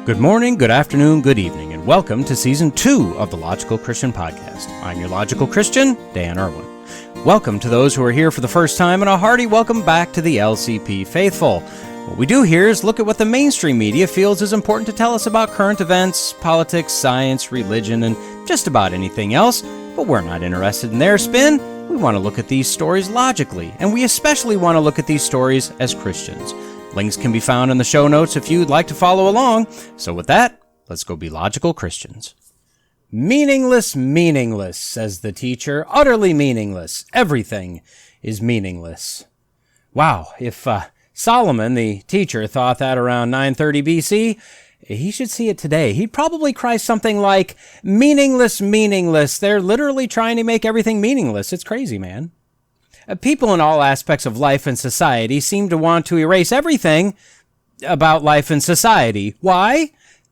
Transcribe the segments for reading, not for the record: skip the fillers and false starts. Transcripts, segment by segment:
Good morning, good afternoon, good evening, and welcome to Season 2 of the Logical Christian Podcast. I'm your Logical Christian, Dan Erwin. Welcome to those who are here for the first time, and a hearty welcome back to the LCP faithful. What we do here is look at what the mainstream media feels is important to tell us about current events, politics, science, religion, and just about anything else, but we're not interested in their spin. We want to look at these stories logically, and we especially want to look at these stories as Christians. Links can be found in the show notes if you'd like to follow along. So with that, let's go be logical Christians. Meaningless, meaningless, says the teacher. Utterly meaningless. Everything is meaningless. Wow, if Solomon, the teacher, thought that around 930 BC, he should see it today. He'd probably cry something like, meaningless, meaningless. They're literally trying to make everything meaningless. It's crazy, man. People in all aspects of life and society seem to want to erase everything about life and society. Why?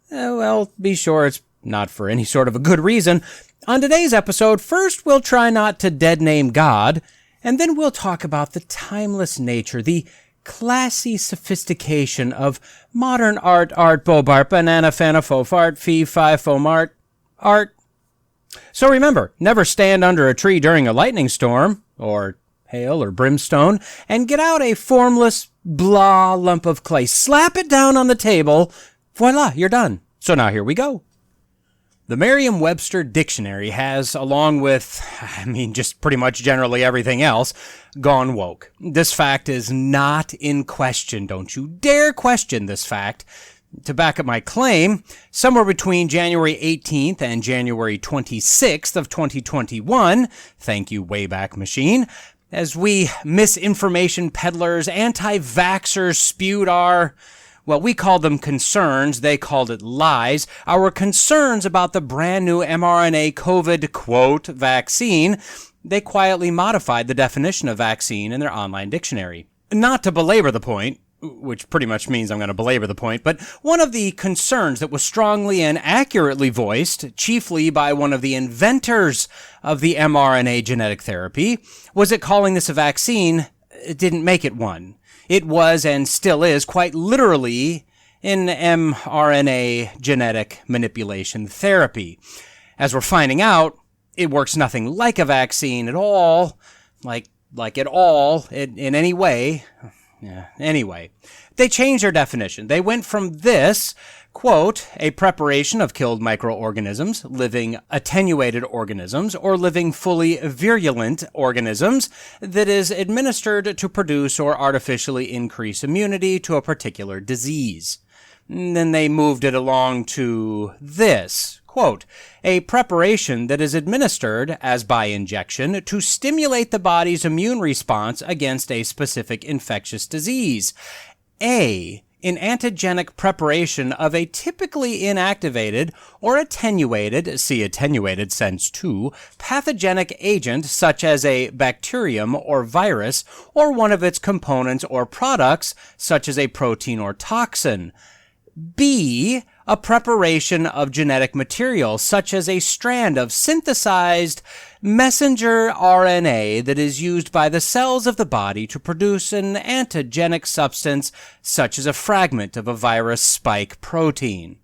Well, be sure it's not for any sort of a good reason. On today's episode, first we'll try not to dead-name God, and then we'll talk about the timeless nature, the classy sophistication of modern art, bobart, banana, fana, faux fart, fee, fi, faux mart, art. So remember, never stand under a tree during a lightning storm, or hail or brimstone, and get out a formless, blah lump of clay. Slap it down on the table. Voila, you're done. So now here we go. The Merriam-Webster Dictionary has, along with, just pretty much generally everything else, gone woke. This fact is not in question. Don't you dare question this fact. To back up my claim, somewhere between January 18th and January 26th of 2021, thank you Wayback Machine, as we misinformation peddlers, anti-vaxxers spewed our, well, we called them concerns, they called it lies, our concerns about the brand new mRNA COVID, quote, vaccine, they quietly modified the definition of vaccine in their online dictionary. Not to belabor the point, which pretty much means I'm going to belabor the point, but one of the concerns that was strongly and accurately voiced, chiefly by one of the inventors of the mRNA genetic therapy, was that calling this a vaccine didn't make it one. It was and still is quite literally an mRNA genetic manipulation therapy. As we're finding out, it works nothing like a vaccine at all, like at all, in any way. Yeah. Anyway, they changed their definition. They went from this, quote, a preparation of killed microorganisms, living attenuated organisms, or living fully virulent organisms that is administered to produce or artificially increase immunity to a particular disease. And then they moved it along to this, quote, a preparation that is administered as by injection to stimulate the body's immune response against a specific infectious disease. An antigenic preparation of a typically inactivated or attenuated, see attenuated sense 2, pathogenic agent such as a bacterium or virus or one of its components or products such as a protein or toxin. B, a preparation of genetic material, such as a strand of synthesized messenger RNA that is used by the cells of the body to produce an antigenic substance, such as a fragment of a virus spike protein.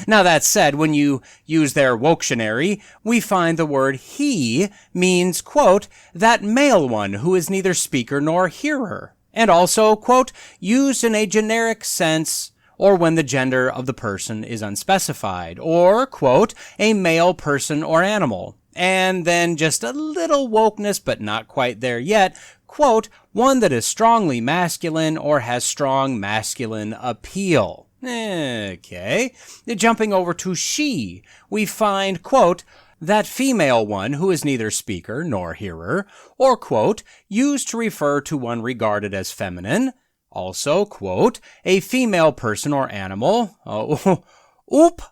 Now that said, when you use their Woktionary, we find the word he means, quote, that male one who is neither speaker nor hearer. And also, quote, used in a generic sense or when the gender of the person is unspecified, or, quote, a male person or animal. And then just a little wokeness, but not quite there yet, quote, one that is strongly masculine or has strong masculine appeal. Okay. Jumping over to she, we find, quote, that female one who is neither speaker nor hearer, or, quote, used to refer to one regarded as feminine. Also, quote, a female person or animal. A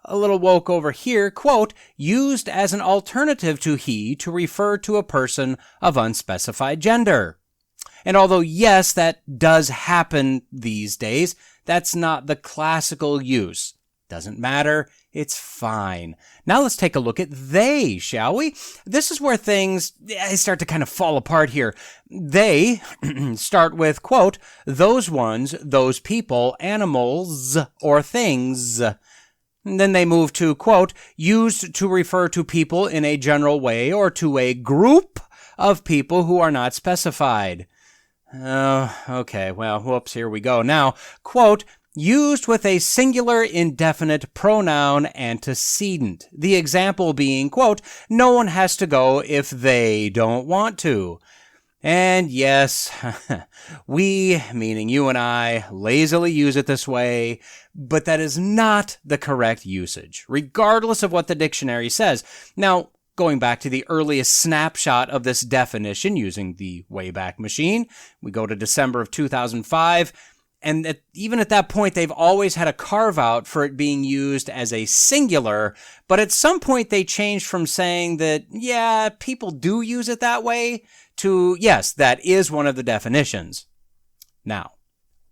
little woke over here, quote, used as an alternative to he to refer to a person of unspecified gender. And although, yes, that does happen these days, that's not the classical use. Doesn't matter. It's fine. Now let's take a look at they, shall we? This is where things start to kind of fall apart here. They start with, quote, those ones, those people, animals, or things. And then they move to, quote, used to refer to people in a general way or to a group of people who are not specified. Okay, well, whoops, here we go. Now, quote, used with a singular indefinite pronoun antecedent. The example being, quote, no one has to go if they don't want to. And yes, we, meaning you and I, lazily use it this way, but that is not the correct usage, regardless of what the dictionary says. Now, going back to the earliest snapshot of this definition using the Wayback Machine, we go to December of 2005, and even at that point, they've always had a carve-out for it being used as a singular, but at some point they changed from saying that, yeah, people do use it that way, to, yes, that is one of the definitions. Now,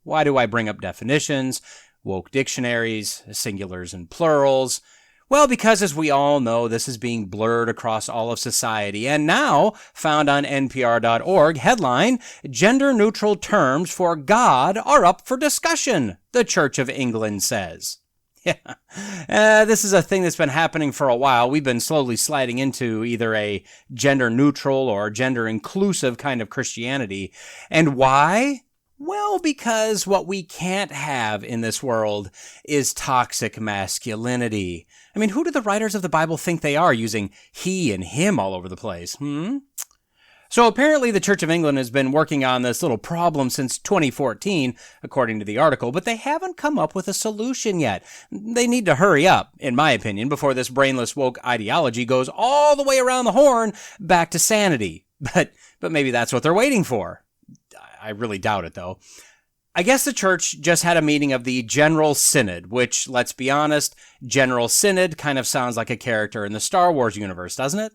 why do I bring up definitions, woke dictionaries, singulars and plurals? Well, because as we all know, this is being blurred across all of society, and now found on NPR.org, headline, gender-neutral terms for God are up for discussion, the Church of England says. Yeah, this is a thing that's been happening for a while. We've been slowly sliding into either a gender-neutral or gender-inclusive kind of Christianity. And why? Well, because what we can't have in this world is toxic masculinity. I mean, who do the writers of the Bible think they are, using he and him all over the place? So apparently the Church of England has been working on this little problem since 2014, according to the article, but they haven't come up with a solution yet. They need to hurry up, in my opinion, before this brainless woke ideology goes all the way around the horn back to sanity. But maybe that's what they're waiting for. I really doubt it, though. I guess the church just had a meeting of the General Synod, which, let's be honest, General Synod kind of sounds like a character in the Star Wars universe, doesn't it?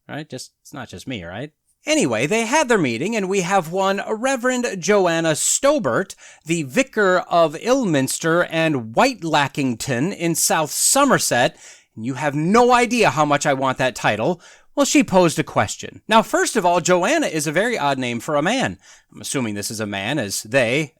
Right? It's not just me, right? Anyway, they had their meeting, and we have one Reverend Joanna Stobart, the vicar of Ilminster and Whitelackington in South Somerset, and you have no idea how much I want that title. Well, she posed a question. Now, first of all, Joanna is a very odd name for a man. I'm assuming this is a man, as they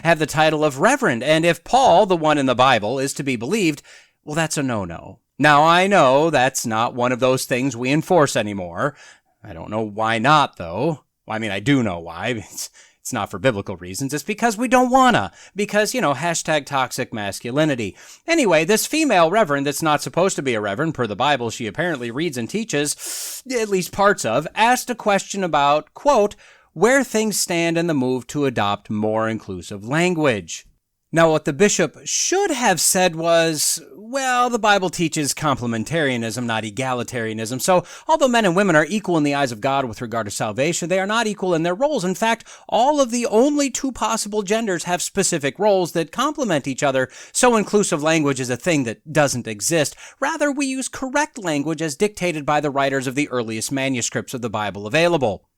have the title of Reverend, and if Paul, the one in the Bible, is to be believed, well, that's a no-no. Now, I know that's not one of those things we enforce anymore. I don't know why not, though. Well, I mean, I do know why. It's not for biblical reasons. It's because we don't wanna. Because, hashtag toxic masculinity. Anyway, this female reverend that's not supposed to be a reverend, per the Bible she apparently reads and teaches, at least parts of, asked a question about, quote, where things stand in the move to adopt more inclusive language. Now, what the bishop should have said was, well, the Bible teaches complementarianism, not egalitarianism. So, although men and women are equal in the eyes of God with regard to salvation, they are not equal in their roles. In fact, all of the only two possible genders have specific roles that complement each other. So, inclusive language is a thing that doesn't exist. Rather, we use correct language as dictated by the writers of the earliest manuscripts of the Bible available.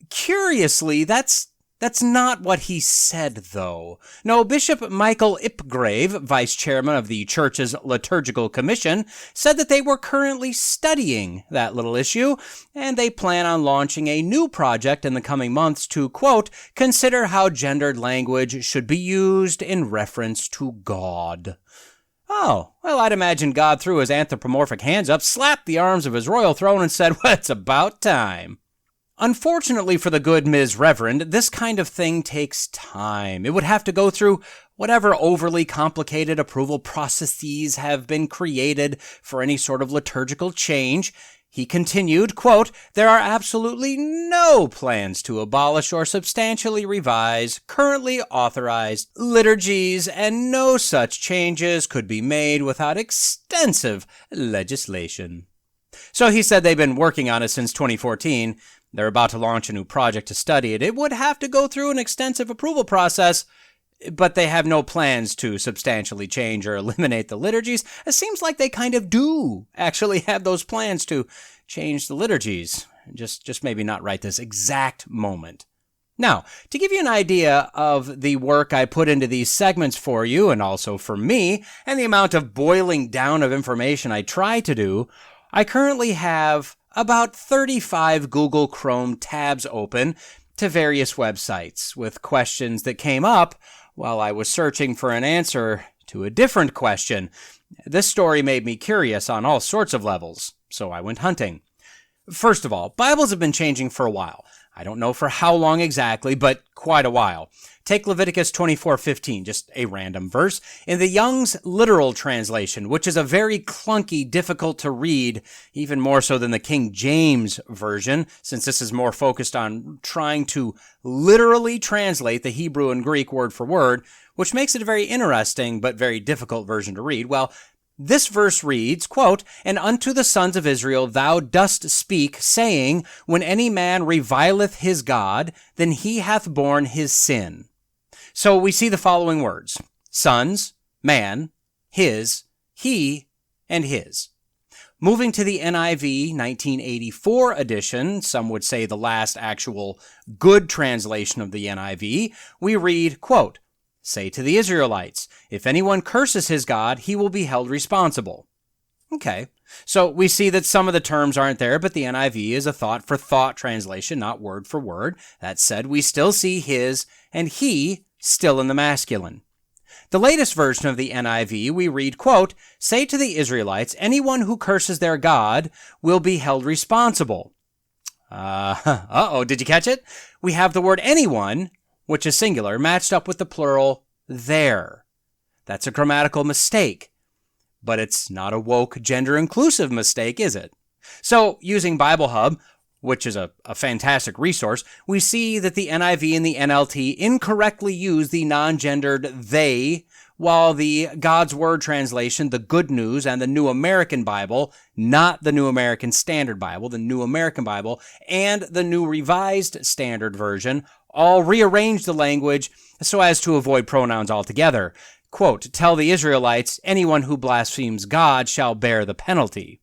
Curiously, that's not what he said, though. No, Bishop Michael Ipgrave, vice chairman of the church's liturgical commission, said that they were currently studying that little issue, and they plan on launching a new project in the coming months to, quote, consider how gendered language should be used in reference to God. Oh, well, I'd imagine God threw his anthropomorphic hands up, slapped the arms of his royal throne, and said, well, it's about time. Unfortunately for the good Ms. Reverend, this kind of thing takes time. It would have to go through whatever overly complicated approval processes have been created for any sort of liturgical change. He continued, quote, there are absolutely no plans to abolish or substantially revise currently authorized liturgies, and no such changes could be made without extensive legislation. So he said they've been working on it since 2014. They're about to launch a new project to study it. It would have to go through an extensive approval process, but they have no plans to substantially change or eliminate the liturgies. It seems like they kind of do actually have those plans to change the liturgies. Just maybe not right this exact moment. Now, to give you an idea of the work I put into these segments for you, and also for me, and the amount of boiling down of information I try to do, I currently have about 35 Google Chrome tabs open to various websites with questions that came up while I was searching for an answer to a different question. This story made me curious on all sorts of levels, so I went hunting. First of all, Bibles have been changing for a while. I don't know for how long exactly, but quite a while. Take Leviticus 24:15, just a random verse, in the Young's literal translation, which is a very clunky, difficult to read, even more so than the King James version, since this is more focused on trying to literally translate the Hebrew and Greek word for word, which makes it a very interesting but very difficult version to read. Well, this verse reads, quote, "And unto the sons of Israel thou dost speak, saying, When any man revileth his God, then he hath borne his sin." So we see the following words: sons, man, his, he, and his. Moving to the NIV 1984 edition, some would say the last actual good translation of the NIV, we read, quote, "Say to the Israelites, if anyone curses his God, he will be held responsible." Okay, so we see that some of the terms aren't there, but the NIV is a thought-for-thought translation, not word for word. That said, we still see his and he still in the masculine. The latest version of the NIV, we read, quote, "Say to the Israelites, anyone who curses their God will be held responsible." Did you catch it? We have the word anyone, which is singular, matched up with the plural their. That's a grammatical mistake, but it's not a woke gender-inclusive mistake, is it? So, using Bible Hub, which is a fantastic resource, we see that the NIV and the NLT incorrectly use the non-gendered they, while the God's Word translation, the Good News, and the New American Bible, not the New American Standard Bible, the New American Bible, and the New Revised Standard Version, all rearrange the language so as to avoid pronouns altogether. Quote, "Tell the Israelites, anyone who blasphemes God shall bear the penalty."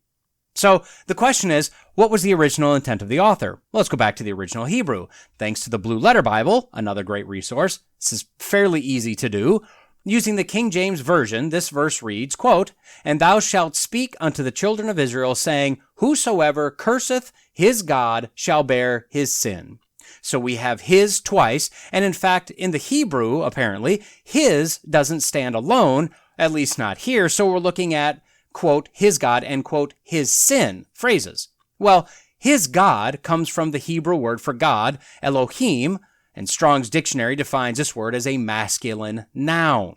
So the question is, what was the original intent of the author? Well, let's go back to the original Hebrew. Thanks to the Blue Letter Bible, another great resource, this is fairly easy to do. Using the King James Version, this verse reads, quote, "And thou shalt speak unto the children of Israel, saying, Whosoever curseth his God shall bear his sin." So we have his twice, and in fact, in the Hebrew, apparently, his doesn't stand alone, at least not here, so we're looking at, quote, his God, and, quote, his sin phrases. Well, his God comes from the Hebrew word for God, Elohim, and Strong's Dictionary defines this word as a masculine noun.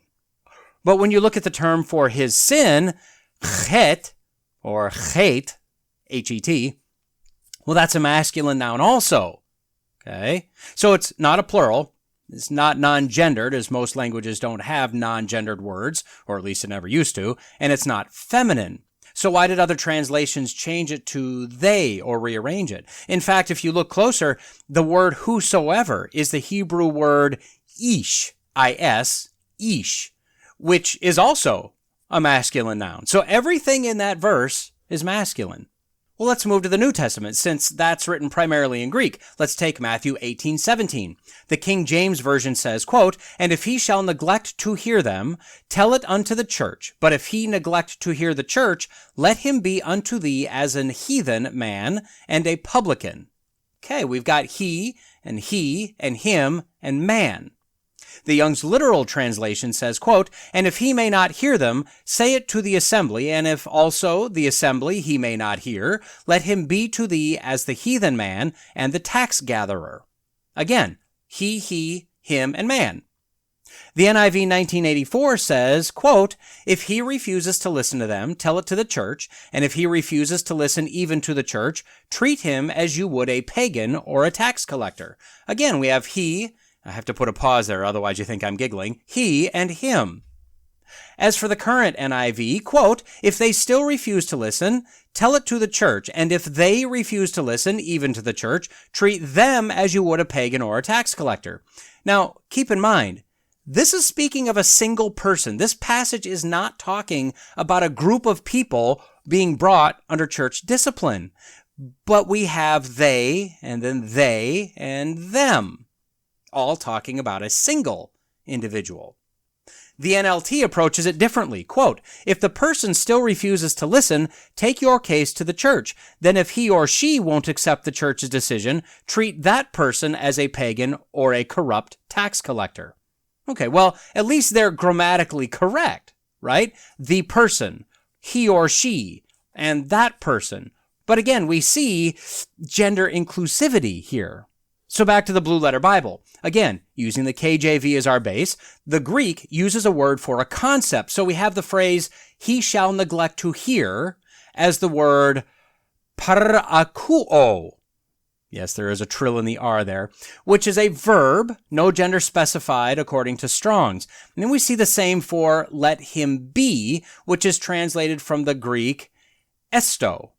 But when you look at the term for his sin, chet, or chet, H-E-T, well, that's a masculine noun also. Okay? So it's not a plural. It's not non-gendered, as most languages don't have non-gendered words, or at least it never used to, and it's not feminine. So why did other translations change it to they or rearrange it? In fact, if you look closer, the word whosoever is the Hebrew word ish, I-S, ish, which is also a masculine noun. So everything in that verse is masculine. Well, let's move to the New Testament, since that's written primarily in Greek. Let's take Matthew 18:17. The King James Version says, quote, "And if he shall neglect to hear them, tell it unto the church. But if he neglect to hear the church, let him be unto thee as an heathen man and a publican." Okay, we've got he and him and man. The Young's literal translation says, quote, "And if he may not hear them, say it to the assembly, and if also the assembly he may not hear, let him be to thee as the heathen man and the tax gatherer." Again, he, him, and man. The NIV 1984 says, quote, "If he refuses to listen to them, tell it to the church, and if he refuses to listen even to the church, treat him as you would a pagan or a tax collector." Again, we have he, I have to put a pause there, otherwise you think I'm giggling, he and him. As for the current NIV, quote, "If they still refuse to listen, tell it to the church, and if they refuse to listen, even to the church, treat them as you would a pagan or a tax collector." Now, keep in mind, this is speaking of a single person. This passage is not talking about a group of people being brought under church discipline. But we have they, and then they, and them. all talking about a single individual. The NLT approaches it differently. Quote, if the person still refuses to listen, take your case to the church. Then if he or she won't accept the church's decision, treat that person as a pagan or a corrupt tax collector. Okay, well, at least they're grammatically correct, right? The person, he or she, and that person. But again, we see gender inclusivity here. So back to the Blue Letter Bible. Again, using the KJV as our base, the Greek uses a word for a concept. So we have the phrase, he shall neglect to hear, as the word parakouo. Yes, there is a trill in the R there, which is a verb, no gender specified according to Strong's. And then we see the same for let him be, which is translated from the Greek esto.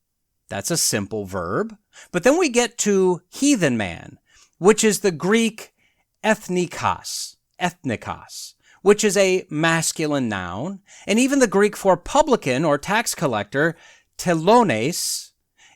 That's a simple verb. But then we get to heathen man, which is the Greek ethnikos, which is a masculine noun. And even the Greek for publican or tax collector, telones,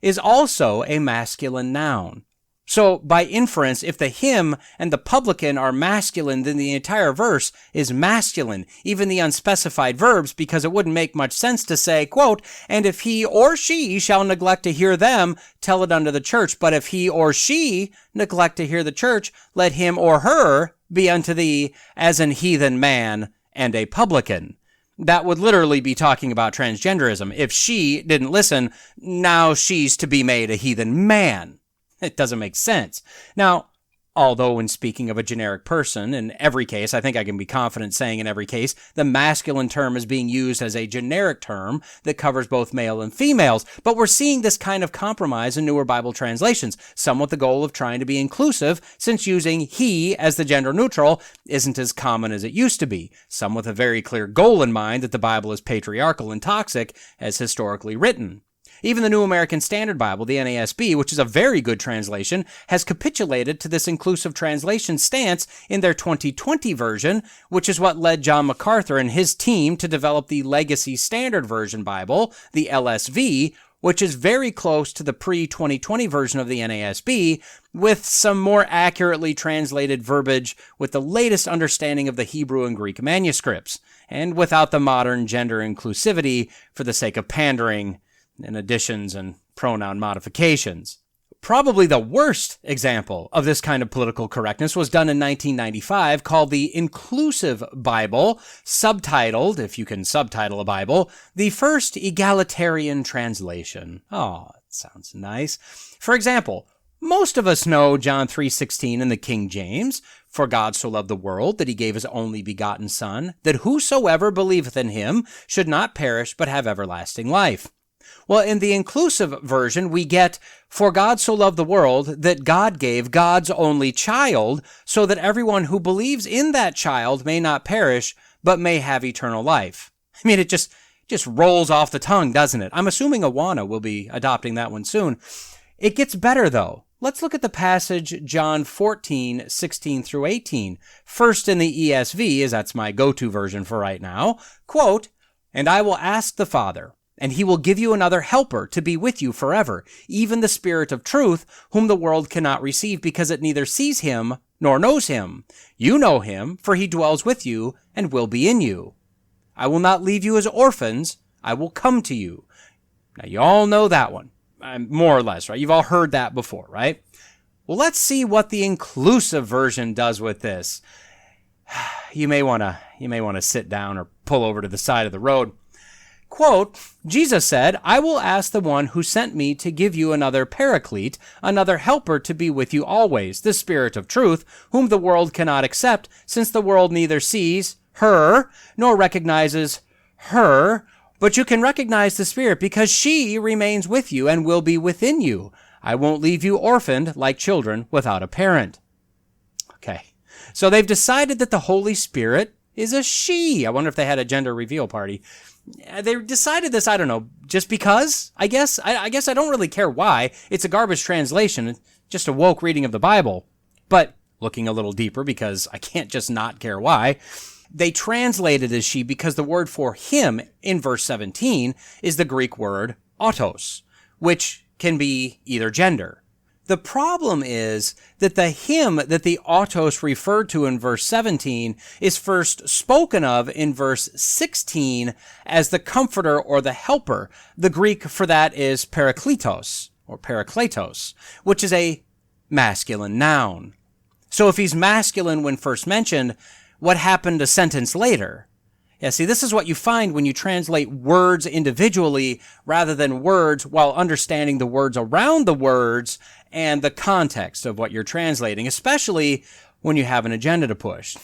is also a masculine noun. So by inference, if the him and the publican are masculine, then the entire verse is masculine, even the unspecified verbs, because it wouldn't make much sense to say, quote, and if he or she shall neglect to hear them, tell it unto the church. But if he or she neglect to hear the church, let him or her be unto thee as an heathen man and a publican. That would literally be talking about transgenderism. If she didn't listen, now she's to be made a heathen man. It doesn't make sense. Now, although when speaking of a generic person, in every case, I think I can be confident saying in every case, the masculine term is being used as a generic term that covers both male and females. But we're seeing this kind of compromise in newer Bible translations, some with the goal of trying to be inclusive, since using he as the gender neutral isn't as common as it used to be, some with a very clear goal in mind that the Bible is patriarchal and toxic as historically written. Even the New American Standard Bible, the NASB, which is a very good translation, has capitulated to this inclusive translation stance in their 2020 version, which is what led John MacArthur and his team to develop the Legacy Standard Version Bible, the LSV, which is very close to the pre-2020 version of the NASB, with some more accurately translated verbiage with the latest understanding of the Hebrew and Greek manuscripts, and without the modern gender inclusivity for the sake of pandering and additions and pronoun modifications. Probably the worst example of this kind of political correctness was done in 1995, called the Inclusive Bible, subtitled, if you can subtitle a Bible, the First Egalitarian Translation. Oh, it sounds nice. For example, most of us know John 3:16 in the King James, for God so loved the world that he gave his only begotten Son, that whosoever believeth in him should not perish but have everlasting life. Well, in the inclusive version, we get, for God so loved the world that God gave God's only child, so that everyone who believes in that child may not perish, but may have eternal life. I mean, it just rolls off the tongue, doesn't it? I'm assuming Awana will be adopting that one soon. It gets better, though. Let's look at the passage, John 14:16 through 18. First in the ESV, as that's my go-to version for right now. Quote, and I will ask the Father, and he will give you another helper to be with you forever, even the Spirit of truth, whom the world cannot receive, because it neither sees him nor knows him. You know him, for he dwells with you and will be in you. I will not leave you as orphans. I will come to you. Now, you all know that one, more or less, right? You've all heard that before, right? Well, let's see what the inclusive version does with this. You may want to sit down or pull over to the side of the road. Quote, Jesus said, I will ask the one who sent me to give you another paraclete, another helper to be with you always, the Spirit of truth, whom the world cannot accept, since the world neither sees her nor recognizes her, but you can recognize the Spirit because she remains with you and will be within you. I won't leave you orphaned like children without a parent. Okay, so they've decided that the Holy Spirit is a she. I wonder if they had a gender reveal party. They decided this, I don't know, just because, I guess. I guess I don't really care why. It's a garbage translation, just a woke reading of the Bible. But looking a little deeper, because I can't just not care why, they translated as she because the word for him in verse 17 is the Greek word autos, which can be either gender. The problem is that the him that the autos referred to in verse 17 is first spoken of in verse 16 as the comforter or the helper. The Greek for that is parakletos or parakletos, which is a masculine noun. So if he's masculine when first mentioned, what happened a sentence later? Yeah, see, this is what you find when you translate words individually rather than words while understanding the words around the words and the context of what you're translating, especially when you have an agenda to push.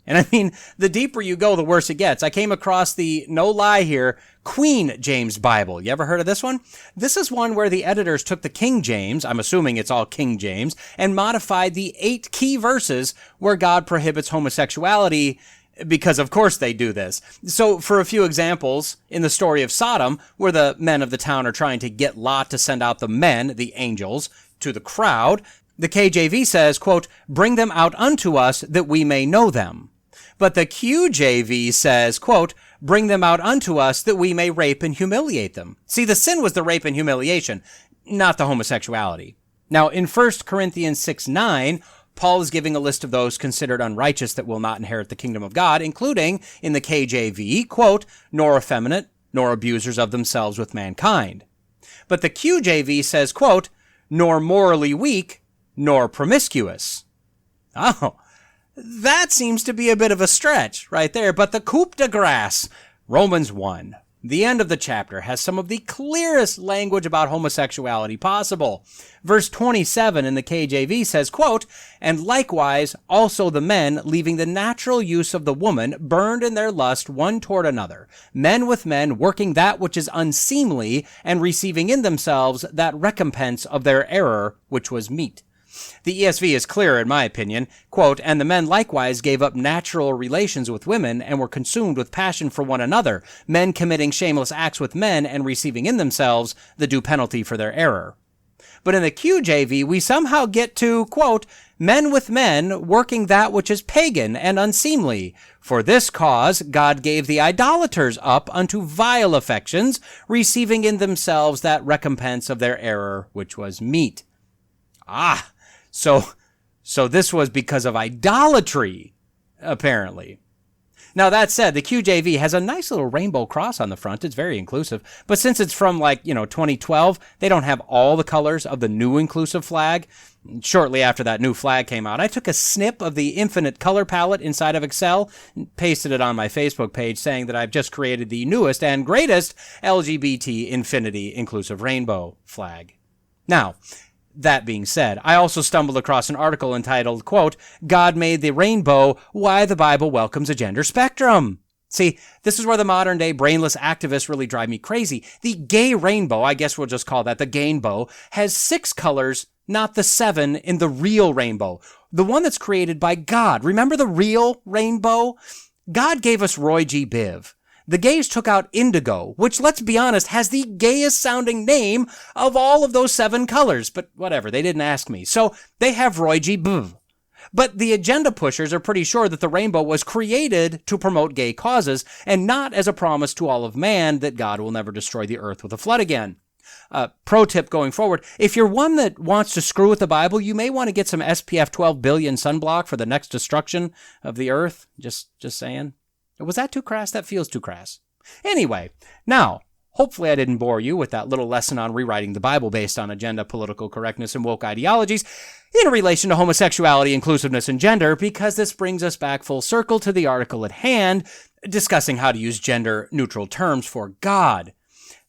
And I mean, the deeper you go, the worse it gets. I came across the, no lie here, Queen James Bible. You ever heard of this one? This is one where the editors took the King James, I'm assuming it's all King James, and modified the 8 key verses where God prohibits homosexuality, because of course they do this. So for a few examples, in the story of Sodom, where the men of the town are trying to get Lot to send out the men, the angels, to the crowd, the KJV says, quote, "Bring them out unto us that we may know them." But the QJV says, quote, "Bring them out unto us that we may rape and humiliate them." See, the sin was the rape and humiliation, not the homosexuality. Now, in 1 Corinthians 6:9, Paul is giving a list of those considered unrighteous that will not inherit the kingdom of God, including, in the KJV, quote, "Nor effeminate, nor abusers of themselves with mankind." But the QJV says, quote, "Nor morally weak, nor promiscuous." Oh, that seems to be a bit of a stretch right there. But the coup de grace, Romans 1, the end of the chapter, has some of the clearest language about homosexuality possible. Verse 27 in the KJV says, quote, "And likewise also the men, leaving the natural use of the woman, burned in their lust one toward another, men with men, working that which is unseemly, and receiving in themselves that recompense of their error which was meet." The ESV is clearer, in my opinion. Quote, "And the men likewise gave up natural relations with women, and were consumed with passion for one another, men committing shameless acts with men, and receiving in themselves the due penalty for their error." But in the QJV, we somehow get to, quote, "Men with men, working that which is pagan and unseemly. For this cause God gave the idolaters up unto vile affections, receiving in themselves that recompense of their error which was meet." So this was because of idolatry, apparently. Now, that said, the QJV has a nice little rainbow cross on the front. It's very inclusive. But since it's from, 2012, they don't have all the colors of the new inclusive flag. Shortly after that new flag came out, I took a snip of the infinite color palette inside of Excel and pasted it on my Facebook page saying that I've just created the newest and greatest LGBT infinity inclusive rainbow flag. Now, that being said, I also stumbled across an article entitled, quote, "God made the rainbow, why the Bible welcomes a gender spectrum." See, this is where the modern day brainless activists really drive me crazy. The gay rainbow, I guess we'll just call that the gainbow, has 6 colors, not the 7 in the real rainbow. The one that's created by God. Remember the real rainbow? God gave us Roy G. Biv. The gays took out indigo, which, let's be honest, has the gayest sounding name of all of those 7 colors. But whatever, they didn't ask me. So they have Roy G. Biv. But the agenda pushers are pretty sure that the rainbow was created to promote gay causes and not as a promise to all of man that God will never destroy the earth with a flood again. Pro tip going forward, if you're one that wants to screw with the Bible, you may want to get some SPF 12 billion sunblock for the next destruction of the earth. Just saying. Was that too crass? That feels too crass. Anyway, now, hopefully I didn't bore you with that little lesson on rewriting the Bible based on agenda, political correctness, and woke ideologies in relation to homosexuality, inclusiveness, and gender, because this brings us back full circle to the article at hand, discussing how to use gender-neutral terms for God.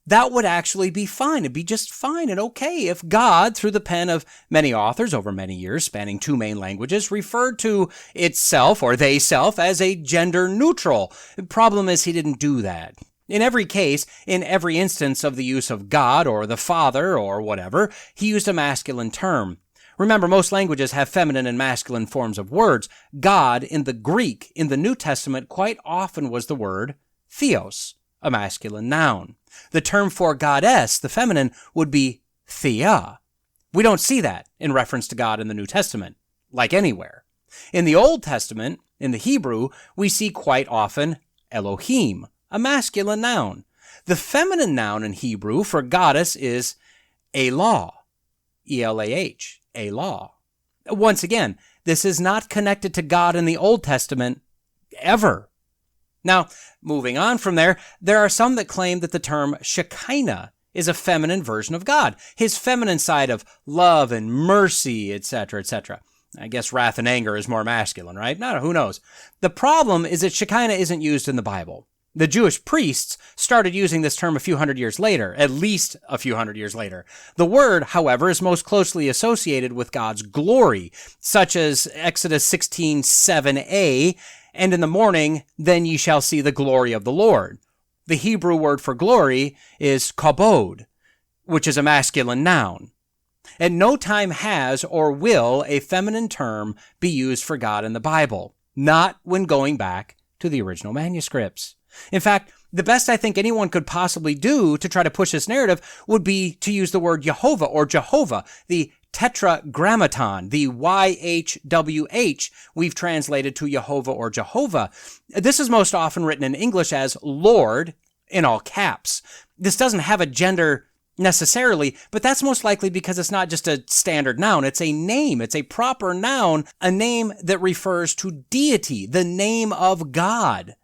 That would actually be fine. It'd be just fine and okay if God, through the pen of many authors over many years spanning 2 main languages, referred to itself or they-self as a gender-neutral. The problem is he didn't do that. In every case, in every instance of the use of God or the Father or whatever, he used a masculine term. Remember, most languages have feminine and masculine forms of words. God, in the Greek, in the New Testament, quite often was the word theos, a masculine noun. The term for goddess, the feminine, would be thea. We don't see that in reference to God in the New Testament, like anywhere. In the Old Testament, in the Hebrew, we see quite often Elohim, a masculine noun. The feminine noun in Hebrew for goddess is Elah. E-L-A-H, a law. Once again, this is not connected to God in the Old Testament ever. Now, moving on from there are some that claim that the term Shekinah is a feminine version of God, his feminine side of love and mercy, etc., etc. I guess wrath and anger is more masculine, right? No, who knows? The problem is that Shekinah isn't used in the Bible. The Jewish priests started using this term a few hundred years later, at least a few hundred years later. The word, however, is most closely associated with God's glory, such as Exodus 16:7a, and in the morning, then ye shall see the glory of the Lord. The Hebrew word for glory is kabod, which is a masculine noun. At no time has or will a feminine term be used for God in the Bible, not when going back to the original manuscripts. In fact, the best I think anyone could possibly do to try to push this narrative would be to use the word Yehovah or Jehovah, the tetragrammaton, the YHWH we've translated to Yehovah or Jehovah. This is most often written in English as Lord in all caps. This doesn't have a gender necessarily, but that's most likely because it's not just a standard noun. It's a name. It's a proper noun, a name that refers to deity, the name of God.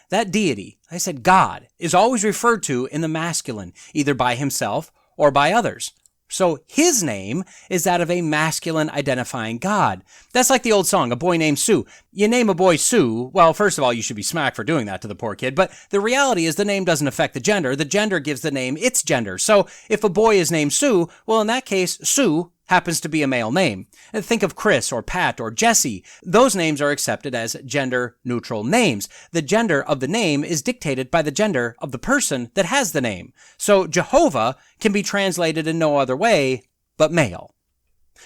That deity, I said God, is always referred to in the masculine, either by himself or by others. So his name is that of a masculine identifying God. That's like the old song, A Boy Named Sue. You name a boy Sue, well, first of all, you should be smacked for doing that to the poor kid, but the reality is the name doesn't affect the gender. The gender gives the name its gender. So if a boy is named Sue, well, in that case, Sue happens to be a male name. Think of Chris or Pat or Jesse. Those names are accepted as gender-neutral names. The gender of the name is dictated by the gender of the person that has the name. So Jehovah can be translated in no other way but male.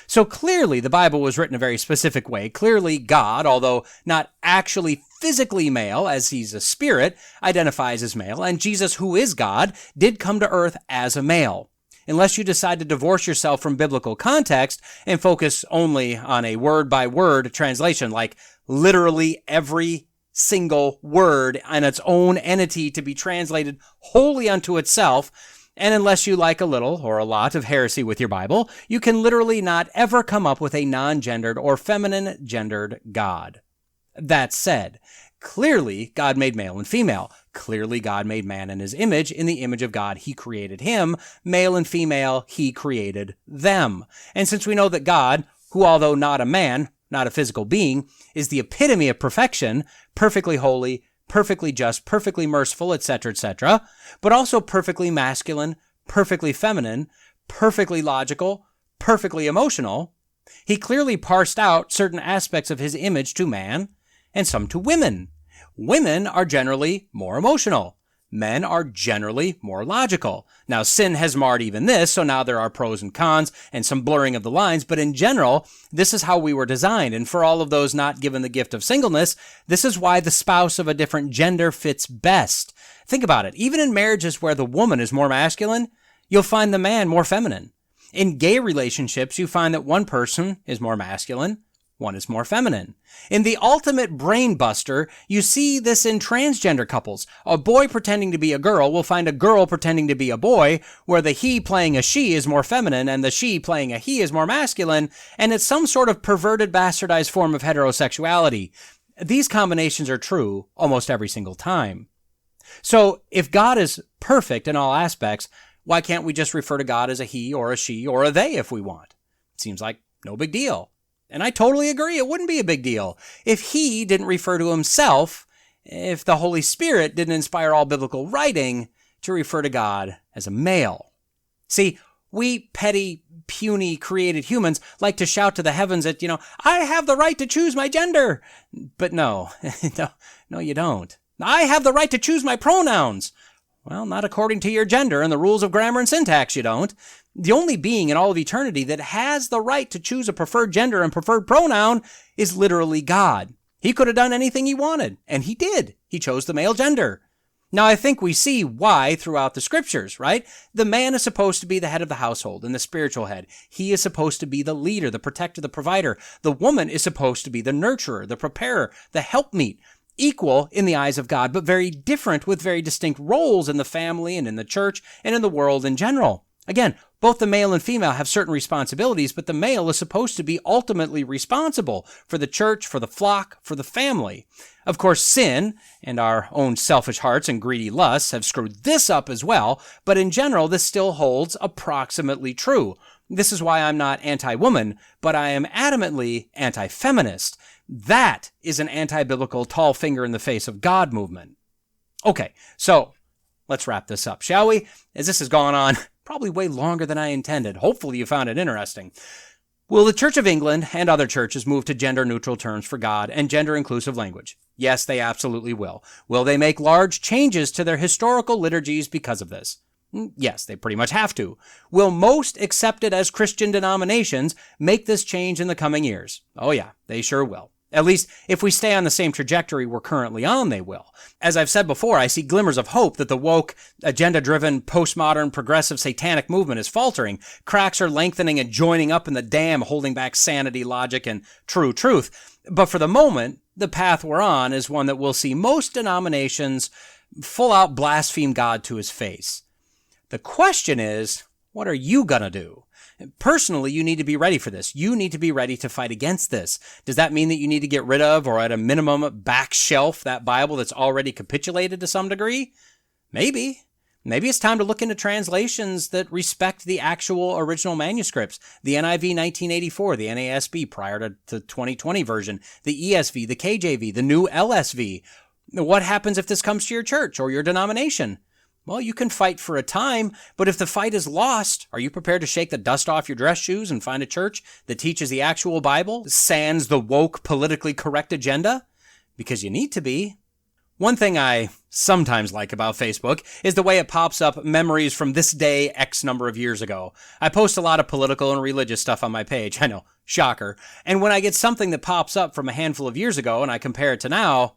So clearly the Bible was written a very specific way. Clearly God, although not actually physically male, as he's a spirit, identifies as male, and Jesus, who is God, did come to earth as a male. Unless you decide to divorce yourself from biblical context and focus only on a word-by-word translation, like literally every single word on its own entity to be translated wholly unto itself, and unless you like a little or a lot of heresy with your Bible, you can literally not ever come up with a non-gendered or feminine gendered God. That said, clearly God made male and female. Clearly God made man in his image. In the image of God, he created him. Male and female, he created them. And since we know that God, who although not a man, not a physical being, is the epitome of perfection, perfectly holy, perfectly just, perfectly merciful, etc., etc., but also perfectly masculine, perfectly feminine, perfectly logical, perfectly emotional, he clearly parsed out certain aspects of his image to man and some to women. Women are generally more emotional. Men are generally more logical. Now, sin has marred even this, so now there are pros and cons and some blurring of the lines, but in general, this is how we were designed. And for all of those not given the gift of singleness, this is why the spouse of a different gender fits best. Think about it. Even in marriages where the woman is more masculine, you'll find the man more feminine. In gay relationships, you find that one person is more masculine, one is more feminine. In the ultimate brain buster, you see this in transgender couples. A boy pretending to be a girl will find a girl pretending to be a boy, where the he playing a she is more feminine and the she playing a he is more masculine, and it's some sort of perverted, bastardized form of heterosexuality. These combinations are true almost every single time. So, if God is perfect in all aspects, why can't we just refer to God as a he or a she or a they if we want? Seems like no big deal. And I totally agree, it wouldn't be a big deal. If he didn't refer to himself, if the Holy Spirit didn't inspire all biblical writing to refer to God as a male. See, we petty, puny, created humans like to shout to the heavens that, I have the right to choose my gender. But no, no, you don't. I have the right to choose my pronouns. Well, not according to your gender and the rules of grammar and syntax, you don't. The only being in all of eternity that has the right to choose a preferred gender and preferred pronoun is literally God. He could have done anything he wanted, and he did. He chose the male gender. Now, I think we see why throughout the scriptures, right? The man is supposed to be the head of the household and the spiritual head. He is supposed to be the leader, the protector, the provider. The woman is supposed to be the nurturer, the preparer, the helpmeet. Equal in the eyes of God, but very different with very distinct roles in the family and in the church and in the world in general. Again, both the male and female have certain responsibilities, but the male is supposed to be ultimately responsible for the church, for the flock, for the family. Of course, sin and our own selfish hearts and greedy lusts have screwed this up as well, but in general, this still holds approximately true. This is why I'm not anti-woman, but I am adamantly anti-feminist. That is an anti-biblical tall finger in the face of God movement. Okay, so let's wrap this up, shall we? As this has gone on probably way longer than I intended. Hopefully you found it interesting. Will the Church of England and other churches move to gender-neutral terms for God and gender-inclusive language? Yes, they absolutely will. Will they make large changes to their historical liturgies because of this? Yes, they pretty much have to. Will most accepted as Christian denominations make this change in the coming years? Oh yeah, they sure will. At least, if we stay on the same trajectory we're currently on, they will. As I've said before, I see glimmers of hope that the woke, agenda-driven, postmodern, progressive, satanic movement is faltering. Cracks are lengthening and joining up in the dam, holding back sanity, logic, and true truth. But for the moment, the path we're on is one that will see most denominations full-out blaspheme God to his face. The question is, what are you gonna do? Personally, you need to be ready for this. You need to be ready to fight against this. Does that mean that you need to get rid of, or at a minimum, back shelf that Bible that's already capitulated to some degree? Maybe. Maybe it's time to look into translations that respect the actual original manuscripts. The NIV 1984, the NASB prior to the 2020 version, the ESV, the KJV, the new LSV. What happens if this comes to your church or your denomination? Well, you can fight for a time, but if the fight is lost, are you prepared to shake the dust off your dress shoes and find a church that teaches the actual Bible, sans the woke, politically correct agenda? Because you need to be. One thing I sometimes like about Facebook is the way it pops up memories from this day X number of years ago. I post a lot of political and religious stuff on my page, I know, shocker. And when I get something that pops up from a handful of years ago and I compare it to now,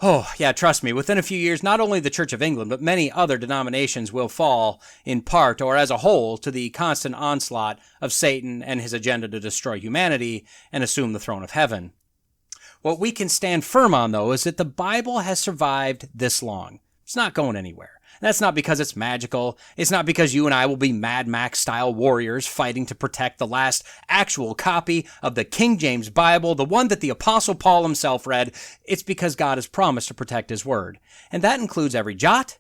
oh, yeah, trust me, within a few years, not only the Church of England, but many other denominations will fall, in part or as a whole, to the constant onslaught of Satan and his agenda to destroy humanity and assume the throne of heaven. What we can stand firm on, though, is that the Bible has survived this long. It's not going anywhere. That's not because it's magical. It's not because you and I will be Mad Max-style warriors fighting to protect the last actual copy of the King James Bible, the one that the Apostle Paul himself read. It's because God has promised to protect his word. And that includes every jot,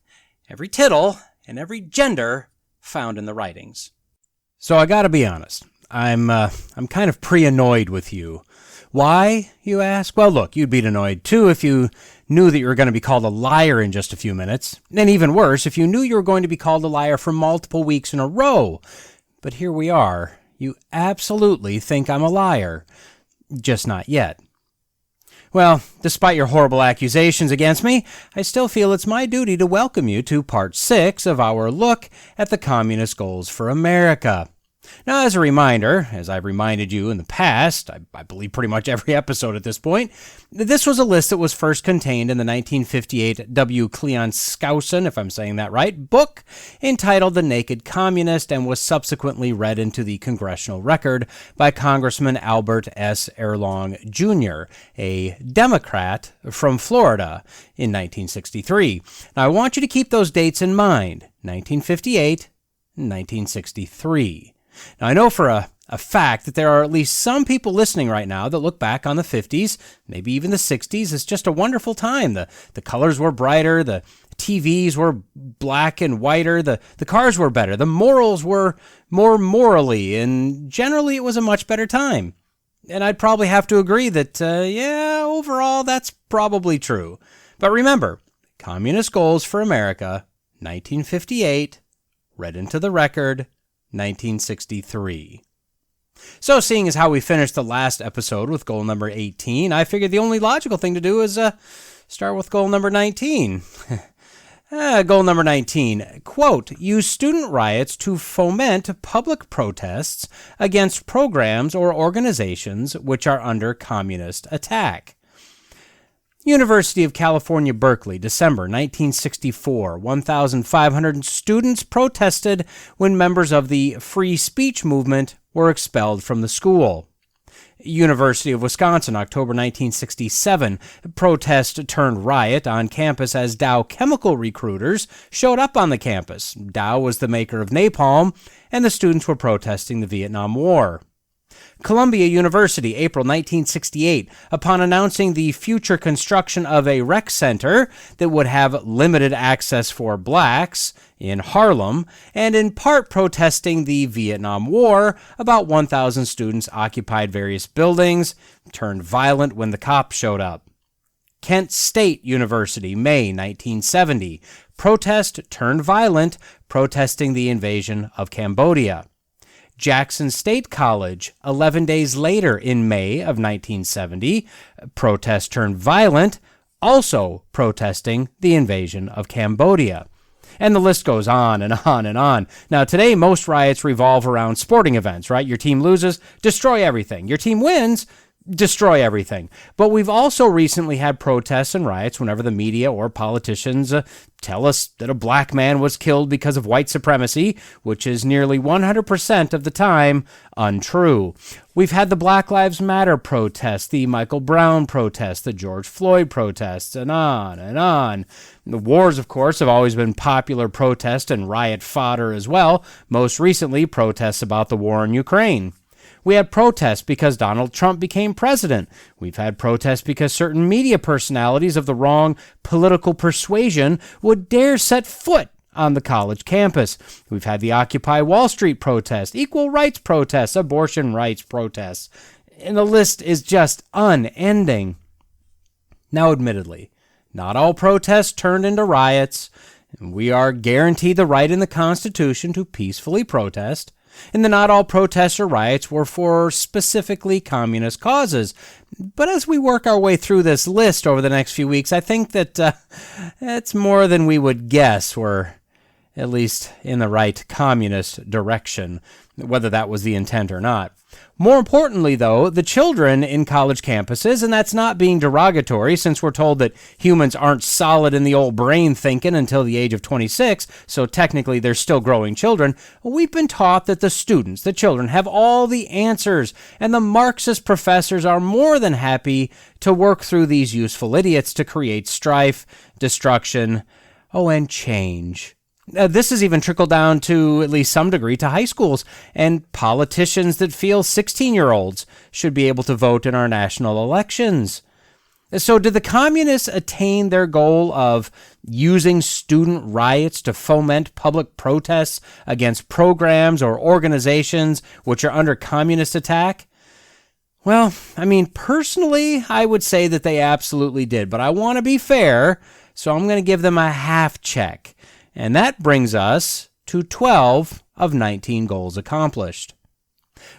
every tittle, and every gender found in the writings. So I gotta be honest. I'm kind of pre-annoyed with you. Why, you ask? Well, look, you'd be annoyed too if you knew that you were going to be called a liar in just a few minutes. And even worse, if you knew you were going to be called a liar for multiple weeks in a row. But here we are. You absolutely think I'm a liar. Just not yet. Well, despite your horrible accusations against me, I still feel it's my duty to welcome you to Part 6 of our look at the Communist Goals for America. Now, as a reminder, as I've reminded you in the past, I believe pretty much every episode at this point, this was a list that was first contained in the 1958 W. Cleon Skousen, if I'm saying that right, book entitled The Naked Communist, and was subsequently read into the congressional record by Congressman Albert S. Erlong, Jr., a Democrat from Florida, in 1963. Now, I want you to keep those dates in mind, 1958 and 1963. Now, I know for a fact that there are at least some people listening right now that look back on the 50s, maybe even the 60s, as just a wonderful time. The colors were brighter, the TVs were black and whiter, the cars were better, the morals were more morally, and generally it was a much better time. And I'd probably have to agree that, overall that's probably true. But remember, Communist Goals for America, 1958, read into the record, 1963. So, seeing as how we finished the last episode with goal number 18, I figured the only logical thing to do is start with goal number 19. Goal number 19, quote, use student riots to foment public protests against programs or organizations which are under communist attack. University of California, Berkeley, December 1964. 1,500 students protested when members of the free speech movement were expelled from the school. University of Wisconsin, October 1967. Protest turned riot on campus as Dow chemical recruiters showed up on the campus. Dow was the maker of napalm, and the students were protesting the Vietnam War. Columbia University, April 1968, upon announcing the future construction of a rec center that would have limited access for blacks in Harlem, and in part protesting the Vietnam War, about 1,000 students occupied various buildings, turned violent when the cops showed up. Kent State University, May 1970, protest turned violent, protesting the invasion of Cambodia. Jackson State College, 11 days later in May of 1970, protest turned violent, also protesting the invasion of Cambodia. And the list goes on and on and on. Now, today, most riots revolve around sporting events, right? Your team loses, destroy everything. Your team wins, destroy everything. But we've also recently had protests and riots whenever the media or politicians tell us that a black man was killed because of white supremacy, which is nearly 100% of the time untrue. We've had the Black Lives Matter protests, the Michael Brown protests, the George Floyd protests, and on and on. The wars, of course, have always been popular protest and riot fodder as well, most recently protests about the war in Ukraine. We had protests because Donald Trump became president. We've had protests because certain media personalities of the wrong political persuasion would dare set foot on the college campus. We've had the Occupy Wall Street protests, equal rights protests, abortion rights protests, and the list is just unending. Now, admittedly, not all protests turned into riots, and we are guaranteed the right in the Constitution to peacefully protest. And not all protests or riots were for specifically communist causes. But as we work our way through this list over the next few weeks, I think that it's more than we would guess were at least in the right communist direction, whether that was the intent or not. More importantly, though, the children in college campuses, and that's not being derogatory since we're told that humans aren't solid in the old brain thinking until the age of 26, so technically they're still growing children, we've been taught that the students, the children, have all the answers, and the Marxist professors are more than happy to work through these useful idiots to create strife, destruction, and change. This has even trickled down to, at least some degree, to high schools and politicians that feel 16-year-olds should be able to vote in our national elections. So did the communists attain their goal of using student riots to foment public protests against programs or organizations which are under communist attack? Well, personally, I would say that they absolutely did, but I want to be fair, so I'm going to give them a half check. And that brings us to 12 of 19 goals accomplished.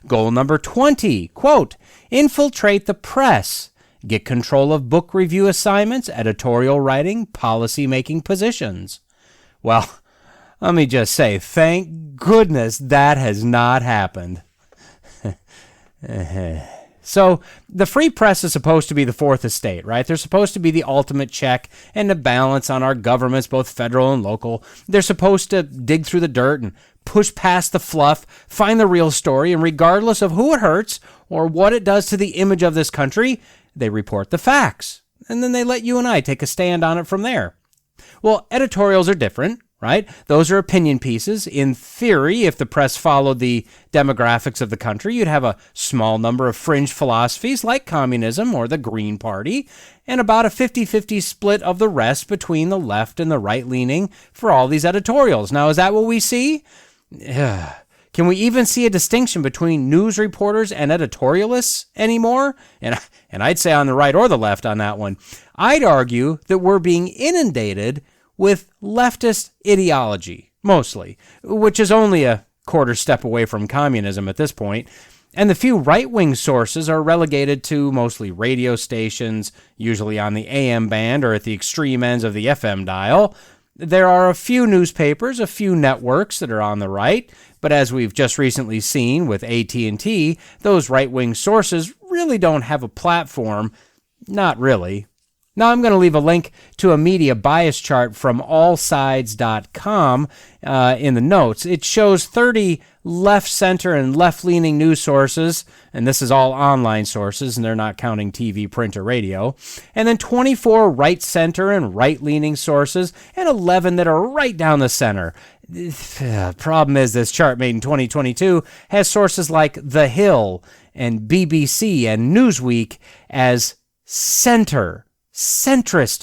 Goal number 20, quote, infiltrate the press, get control of book review assignments, editorial writing, policy-making positions. Well, let me just say, thank goodness that has not happened. So the free press is supposed to be the fourth estate, right? They're supposed to be the ultimate check and the balance on our governments, both federal and local. They're supposed to dig through the dirt and push past the fluff, find the real story, and regardless of who it hurts or what it does to the image of this country, they report the facts. And then they let you and I take a stand on it from there. Well, editorials are different, right? Those are opinion pieces. In theory, if the press followed the demographics of the country, you'd have a small number of fringe philosophies like communism or the Green Party, and about a 50-50 split of the rest between the left and the right-leaning for all these editorials. Now, is that what we see? Can we even see a distinction between news reporters and editorialists anymore? And I'd say on the right or the left on that one. I'd argue that we're being inundated with leftist ideology, mostly, which is only a quarter step away from communism at this point. And the few right-wing sources are relegated to mostly radio stations, usually on the AM band or at the extreme ends of the FM dial. There are a few newspapers, a few networks that are on the right, but as we've just recently seen with AT&T, those right-wing sources really don't have a platform. Not really. Now, I'm going to leave a link to a media bias chart from allsides.com in the notes. It shows 30 left, center, and left-leaning news sources, and this is all online sources, and they're not counting TV, print, or radio, and then 24 right, center, and right-leaning sources, and 11 that are right down the center. Problem is, this chart made in 2022 has sources like The Hill and BBC and Newsweek as centrist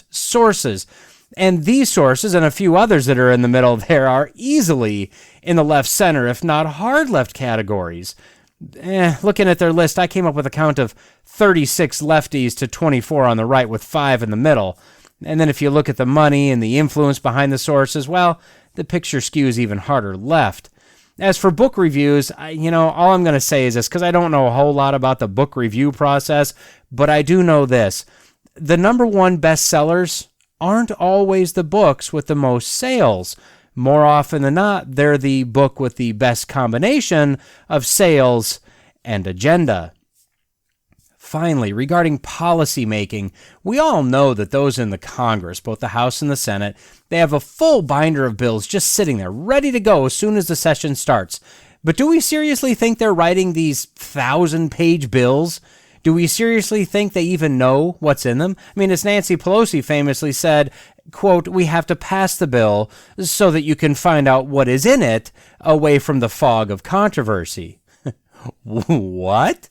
sources. And these sources and a few others that are in the middle there are easily in the left center, if not hard left categories. Looking at their list, I came up with a count of 36 lefties to 24 on the right with 5 in the middle. And then if you look at the money and the influence behind the sources, well, the picture skews even harder left. As for book reviews, all I'm going to say is this, because I don't know a whole lot about the book review process, but I do know this. The number one bestsellers aren't always the books with the most sales. More often than not, they're the book with the best combination of sales and agenda. Finally, regarding policy making, we all know that those in the Congress, both the House and the Senate, they have a full binder of bills just sitting there, ready to go as soon as the session starts. But do we seriously think they're writing these 1,000-page bills? Do we seriously think they even know what's in them? I mean, as Nancy Pelosi famously said, quote, "We have to pass the bill so that you can find out what is in it away from the fog of controversy." What?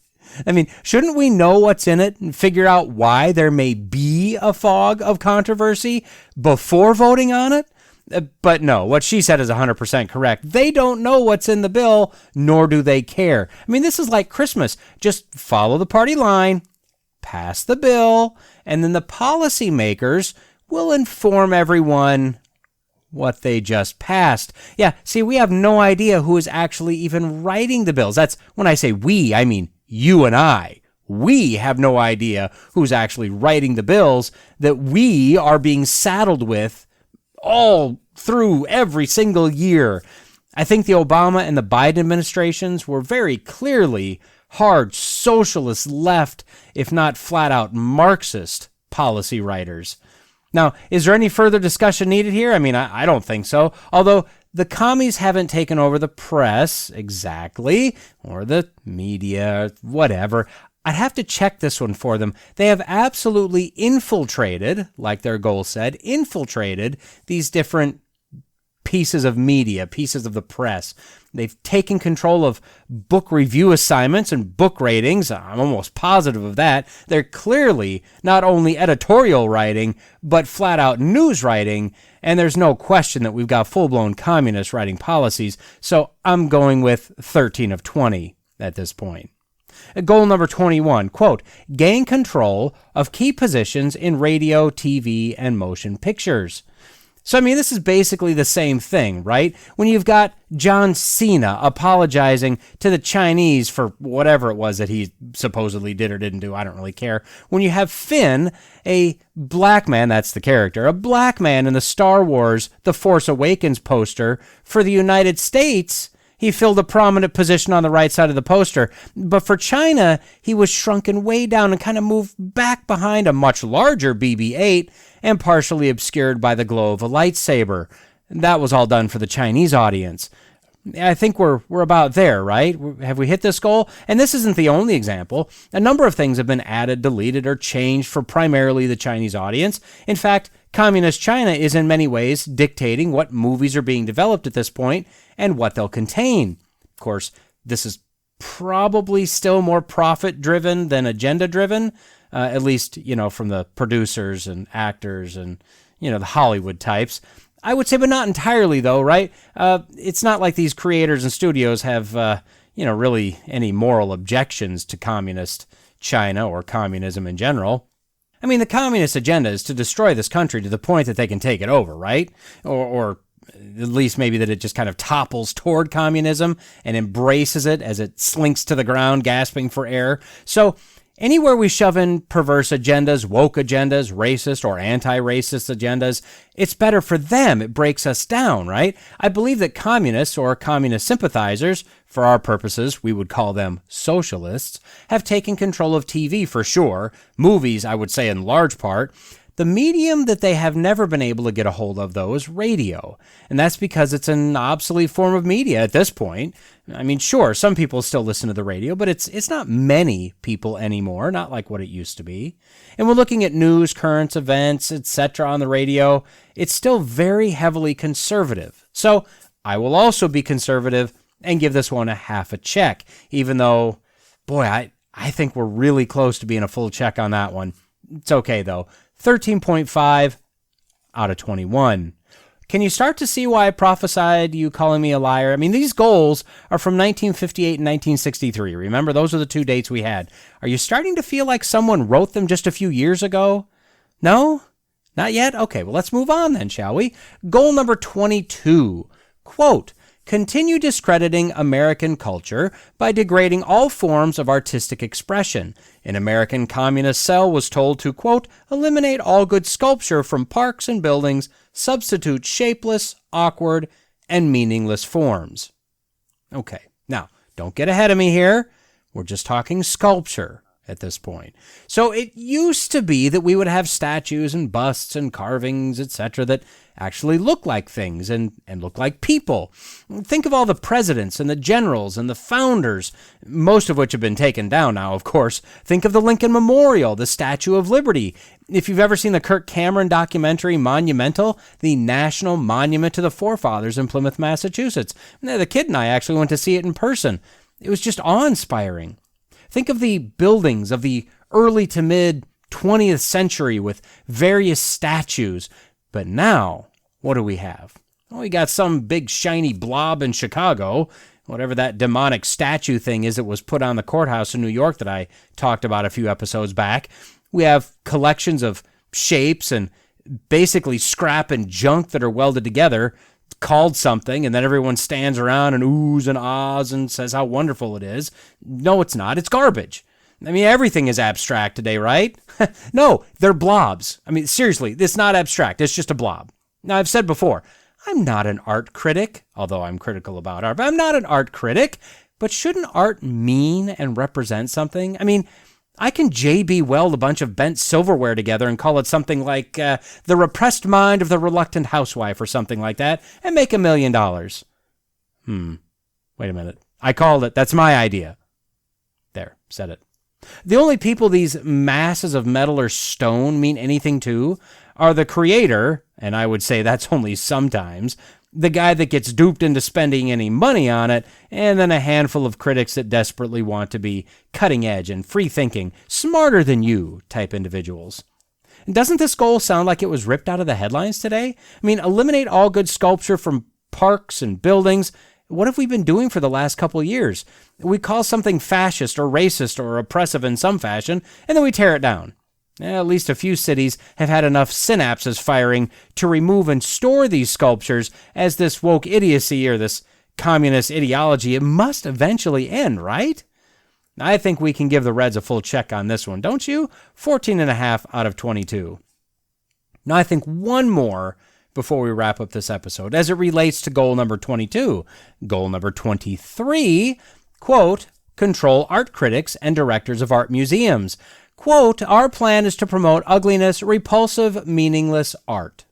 I mean, shouldn't we know what's in it and figure out why there may be a fog of controversy before voting on it? But no, what she said is 100% correct. They don't know what's in the bill, nor do they care. I mean, this is like Christmas. Just follow the party line, pass the bill, and then the policymakers will inform everyone what they just passed. Yeah, see, we have no idea who is actually even writing the bills. That's when I say we, I mean you and I. We have no idea who's actually writing the bills that we are being saddled with all through every single year. I think the Obama and the Biden administrations were very clearly hard socialist left, if not flat out Marxist policy writers. Now, is there any further discussion needed here? I mean, I don't think so. Although the commies haven't taken over the press exactly, or the media, whatever. I'd have to check this one for them. They have absolutely infiltrated, like their goal said, infiltrated these different pieces of media, pieces of the press. They've taken control of book review assignments and book ratings. I'm almost positive of that. They're clearly not only editorial writing, but flat out news writing. And there's no question that we've got full-blown communists writing policies. So I'm going with 13 of 20 at this point. Goal number 21, quote, gain control of key positions in radio, TV, and motion pictures. So, I mean, this is basically the same thing, right? When you've got John Cena apologizing to the Chinese for whatever it was that he supposedly did or didn't do, I don't really care. When you have Finn, a black man, that's the character, a black man in the Star Wars The Force Awakens poster for the United States, he filled a prominent position on the right side of the poster. But for China, he was shrunken way down and kind of moved back behind a much larger BB-8 and partially obscured by the glow of a lightsaber. That was all done for the Chinese audience. I think we're about there, right? Have we hit this goal? And this isn't the only example. A number of things have been added, deleted, or changed for primarily the Chinese audience. In fact, Communist China is in many ways dictating what movies are being developed at this point and what they'll contain. Of course, this is probably still more profit-driven than agenda-driven, at least, from the producers and actors and, the Hollywood types. I would say, but not entirely, though, right? It's not like these creators and studios have, really any moral objections to communist China or communism in general. I mean, the communist agenda is to destroy this country to the point that they can take it over, right? Or at least maybe that it just kind of topples toward communism and embraces it as it slinks to the ground, gasping for air. So anywhere we shove in perverse agendas, woke agendas, racist or anti-racist agendas, it's better for them. It breaks us down, right? I believe that communists or communist sympathizers, for our purposes, we would call them socialists, have taken control of TV for sure, movies, I would say in large part. The medium that they have never been able to get a hold of, though, is radio. And that's because it's an obsolete form of media at this point. I mean, sure, some people still listen to the radio, but it's not many people anymore, not like what it used to be. And we're looking at news, current events, etc. on the radio. It's still very heavily conservative. So I will also be conservative and give this one a half a check, even though, boy, I think we're really close to being a full check on that one. It's okay, though. 13.5 out of 21. Can you start to see why I prophesied you calling me a liar? I mean, these goals are from 1958 and 1963. Remember, those are the two dates we had. Are you starting to feel like someone wrote them just a few years ago? No? Not yet? Okay, well, let's move on then, shall we? Goal number 22. Quote, continue discrediting American culture by degrading all forms of artistic expression. An American communist cell was told to, quote, eliminate all good sculpture from parks and buildings, substitute shapeless, awkward, and meaningless forms. Okay, now, don't get ahead of me here. We're just talking sculpture at this point. So it used to be that we would have statues and busts and carvings, etc., that actually look like things and look like people. Think of all the presidents and the generals and the founders, most of which have been taken down now, of course. Think of the Lincoln Memorial, the Statue of Liberty. If you've ever seen the Kirk Cameron documentary Monumental, the National Monument to the Forefathers in Plymouth, Massachusetts. The kid and I actually went to see it in person. It was just awe-inspiring. Think of the buildings of the early to mid 20th century with various statues. But now, what do we have? Well, we got some big shiny blob in Chicago, whatever that demonic statue thing is that was put on the courthouse in New York that I talked about a few episodes back. We have collections of shapes and basically scrap and junk that are welded together, called something, and then everyone stands around and oohs and ahs and says how wonderful it is. No, it's not. It's garbage. I mean, everything is abstract today, right? No, they're blobs. I mean, seriously, it's not abstract. It's just a blob. Now, I've said before, I'm not an art critic, although I'm critical about art, but I'm not an art critic. But shouldn't art mean and represent something? I mean, I can J.B. Weld a bunch of bent silverware together and call it something like The Repressed Mind of the Reluctant Housewife or something like that and make $1 million. Wait a minute. I called it. That's my idea. There, said it. The only people these masses of metal or stone mean anything to are the creator, and I would say that's only sometimes, the guy that gets duped into spending any money on it, and then a handful of critics that desperately want to be cutting edge and free thinking, smarter than you type individuals. And doesn't this goal sound like it was ripped out of the headlines today? I mean, eliminate all good sculpture from parks and buildings. What have we been doing for the last couple of years? We call something fascist or racist or oppressive in some fashion, and then we tear it down. At least a few cities have had enough synapses firing to remove and store these sculptures as this woke idiocy or this communist ideology. It must eventually end, right? I think we can give the Reds a full check on this one, don't you? 14.5 out of 22. Now, I think one more before we wrap up this episode as it relates to goal number 22. Goal number 23, quote, control art critics and directors of art museums. Quote, our plan is to promote ugliness, repulsive, meaningless art.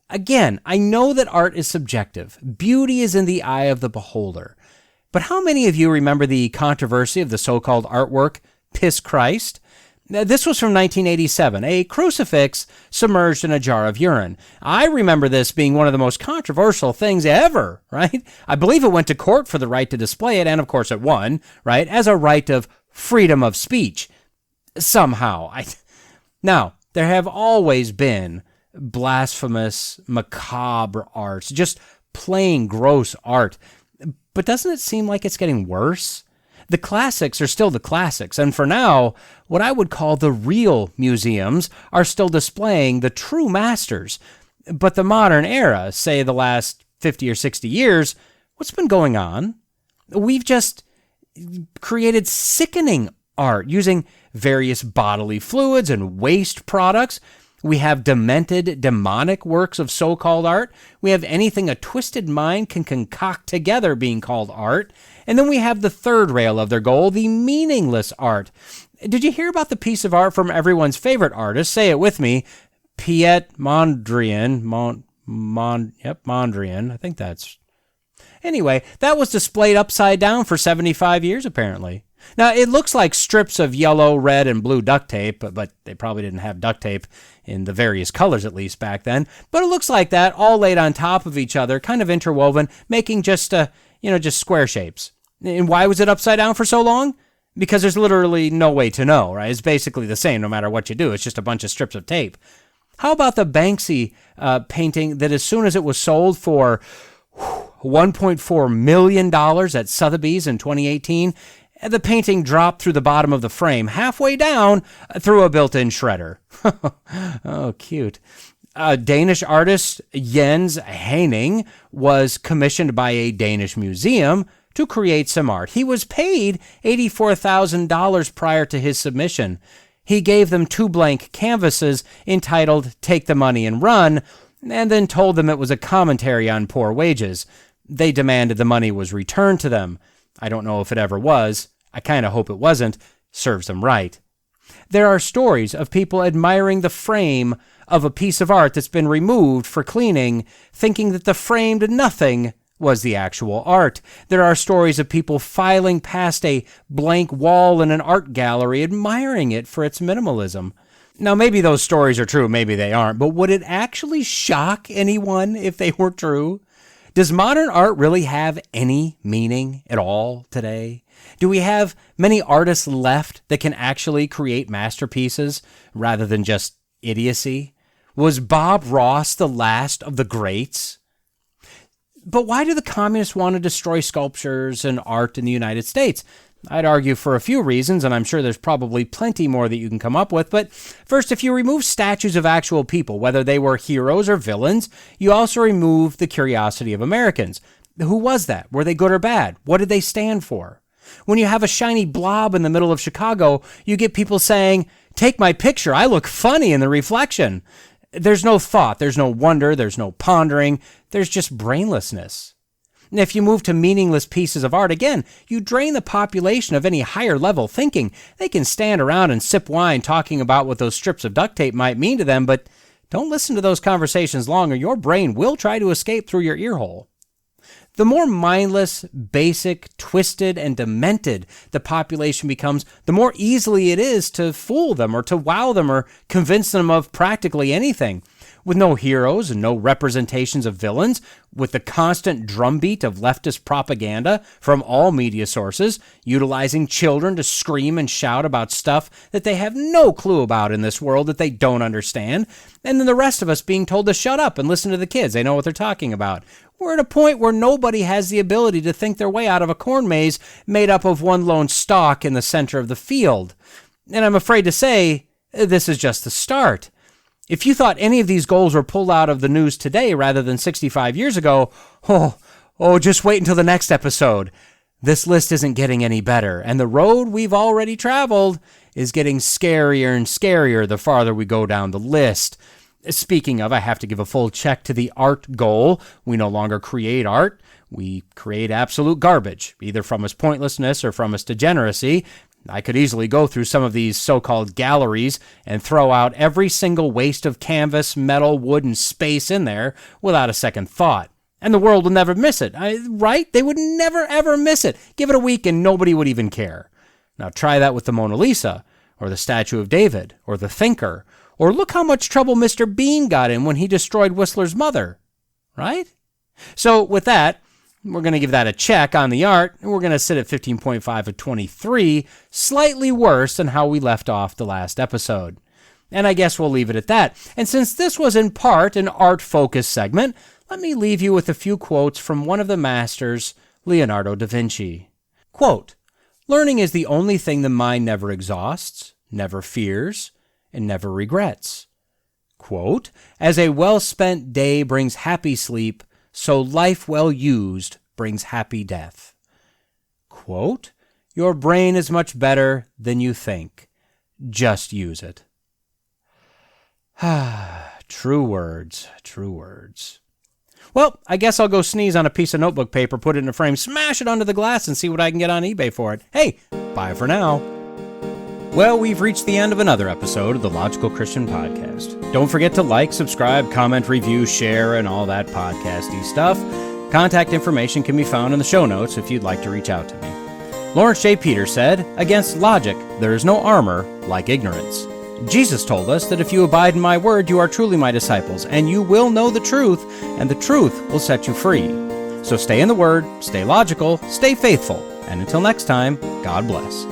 Again, I know that art is subjective. Beauty is in the eye of the beholder. But how many of you remember the controversy of the so-called artwork, Piss Christ? This was from 1987, a crucifix submerged in a jar of urine. I remember this being one of the most controversial things ever, right? I believe it went to court for the right to display it, and of course it won, right, as a right of freedom of speech. Somehow. Now, there have always been blasphemous, macabre arts, just plain gross art. But doesn't it seem like it's getting worse? The classics are still the classics, and for now, what I would call the real museums are still displaying the true masters. But the modern era, say the last 50 or 60 years, what's been going on? We've just created sickening art using various bodily fluids and waste products. We have demented, demonic works of so-called art. We have anything a twisted mind can concoct together being called art. And then we have the third rail of their goal, the meaningless art. Did you hear about the piece of art from everyone's favorite artist? Say it with me. Piet Mondrian. Mondrian. I think that's... Anyway, that was displayed upside down for 75 years, apparently. Now, it looks like strips of yellow, red, and blue duct tape, but they probably didn't have duct tape in the various colors, at least back then. But it looks like that, all laid on top of each other, kind of interwoven, making just square shapes. And why was it upside down for so long? Because there's literally no way to know, right? It's basically the same no matter what you do. It's just a bunch of strips of tape. How about the Banksy painting that as soon as it was sold for $1.4 million at Sotheby's in 2018, the painting dropped through the bottom of the frame, halfway down through a built-in shredder. Oh, cute. Danish artist Jens Heining was commissioned by a Danish museum to create some art. He was paid $84,000 prior to his submission. He gave them 2 blank canvases entitled "Take the Money and Run," and then told them it was a commentary on poor wages. They demanded the money was returned to them. I don't know if it ever was. I kind of hope it wasn't. Serves them right. There are stories of people admiring the frame of a piece of art that's been removed for cleaning, thinking that the framed nothing was the actual art. There are stories of people filing past a blank wall in an art gallery, admiring it for its minimalism. Now, maybe those stories are true, maybe they aren't, but would it actually shock anyone if they were true? Does modern art really have any meaning at all today? Do we have many artists left that can actually create masterpieces rather than just idiocy? Was Bob Ross the last of the greats? But why do the communists want to destroy sculptures and art in the United States? I'd argue for a few reasons, and I'm sure there's probably plenty more that you can come up with. But first, if you remove statues of actual people, whether they were heroes or villains, you also remove the curiosity of Americans. Who was that? Were they good or bad? What did they stand for? When you have a shiny blob in the middle of Chicago, you get people saying, "Take my picture, I look funny in the reflection." There's no thought, there's no wonder, there's no pondering, there's just brainlessness. And if you move to meaningless pieces of art, again, you drain the population of any higher level thinking. They can stand around and sip wine talking about what those strips of duct tape might mean to them, but don't listen to those conversations long or your brain will try to escape through your ear hole. The more mindless, basic, twisted, and demented the population becomes, the more easily it is to fool them or to wow them or convince them of practically anything. With no heroes and no representations of villains, with the constant drumbeat of leftist propaganda from all media sources, utilizing children to scream and shout about stuff that they have no clue about in this world that they don't understand, and then the rest of us being told to shut up and listen to the kids. They know what they're talking about. We're at a point where nobody has the ability to think their way out of a corn maze made up of one lone stalk in the center of the field. And I'm afraid to say, this is just the start. If you thought any of these goals were pulled out of the news today rather than 65 years ago, just wait until the next episode. This list isn't getting any better, and the road we've already traveled is getting scarier and scarier the farther we go down the list. Speaking of, I have to give a full check to the art goal. We no longer create art. We create absolute garbage, either from its pointlessness or from its degeneracy. I could easily go through some of these so-called galleries and throw out every single waste of canvas, metal, wood, and space in there without a second thought. And the world will never miss it, right? They would never, ever miss it. Give it a week and nobody would even care. Now try that with the Mona Lisa, or the Statue of David, or the Thinker, or look how much trouble Mr. Bean got in when he destroyed Whistler's mother, right? So with that, we're going to give that a check on the art, and we're going to sit at 15.5 of 23, slightly worse than how we left off the last episode. And I guess we'll leave it at that. And since this was in part an art-focused segment, let me leave you with a few quotes from one of the masters, Leonardo da Vinci. Quote, "Learning is the only thing the mind never exhausts, never fears, and never regrets." Quote, "As a well-spent day brings happy sleep, so life well used brings happy death." Quote, "Your brain is much better than you think. Just use it." True words, true words. Well, I guess I'll go sneeze on a piece of notebook paper, put it in a frame, smash it onto the glass, and see what I can get on eBay for it. Hey, bye for now. Well, we've reached the end of another episode of the Logical Christian Podcast. Don't forget to like, subscribe, comment, review, share, and all that podcasty stuff. Contact information can be found in the show notes if you'd like to reach out to me. Lawrence J. Peters said, "Against logic, there is no armor like ignorance." Jesus told us that if you abide in my word, you are truly my disciples, and you will know the truth, and the truth will set you free. So stay in the word, stay logical, stay faithful, and until next time, God bless.